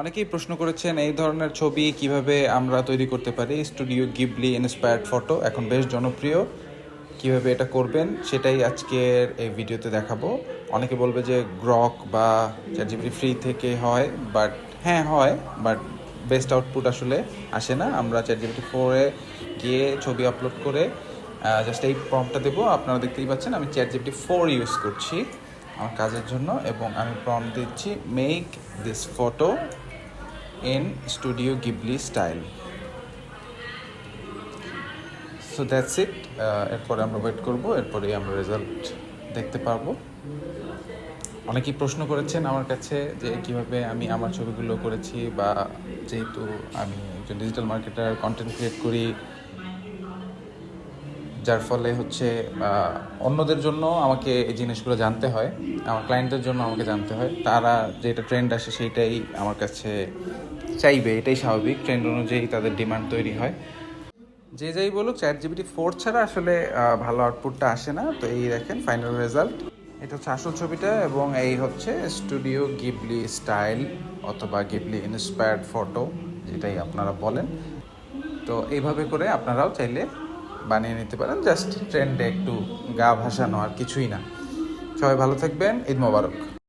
অনেকেই প্রশ্ন করেছেন এই ধরনের ছবি কিভাবে আমরা তৈরি করতে পারি। স্টুডিও গিবলি ইন্সপায়ার্ড ফটো এখন বেশ জনপ্রিয়। কিভাবে এটা করবেন সেটাই আজকের এই ভিডিওতে দেখাবো। অনেকে বলবে যে গ্রক বা চ্যাটজিপিটি ফ্রি থেকে হয়, বাট হ্যাঁ হয়, বাট বেস্ট আউটপুট আসলে আসে না। আমরা চ্যাটজিপিটি 4-এ গিয়ে ছবি আপলোড করে জাস্ট এই প্রম্পটটা দেবো। আপনারা দেখতেই পাচ্ছেন আমি চ্যাটজিপিটি 4 ইউজ করছি আমার কাজের জন্য, এবং আমি প্রম্পট দিচ্ছি make this photo in studio Ghibli style. So that's it. এরপরে আমরা ওয়েট করবো, এরপরে আমরা রেজাল্ট দেখতে পারবো। অনেকেই প্রশ্ন করেছেন আমার কাছে যে কিভাবে আমি আমার ছবিগুলো করেছি, বা যেহেতু আমি একজন ডিজিটাল মার্কেটার, কন্টেন্ট ক্রিয়েট করি, যার ফলে হচ্ছে অন্যদের জন্য আমাকে এই জিনিসগুলো জানতে হয়, আমার ক্লায়েন্টদের জন্য আমাকে জানতে হয়। তারা যেটা ট্রেন্ড আসে সেইটাই আমার কাছে চাইবে, এটাই স্বাভাবিক। ট্রেন্ড অনুযায়ী তাদের ডিমান্ড তৈরি হয়। যে যাই বলুক, চ্যাটজিপিটি 4 ছাড়া আসলে ভালো আউটপুটটা আসে না। তো এই দেখেন ফাইনাল রেজাল্ট, এটা হচ্ছে আসল ছবিটা, এবং এই হচ্ছে স্টুডিও গিবলি স্টাইল অথবা গিবলি ইন্সপায়ার্ড ফটো, যেটাই আপনারা বলেন। তো এইভাবে করে আপনারাও চাইলে বানিয়ে নিতে পারেন, জাস্ট ট্রেন্ডে একটু গা ভাসানো, আর কিছুই না। সবাই ভালো থাকবেন, ঈদ মোবারক।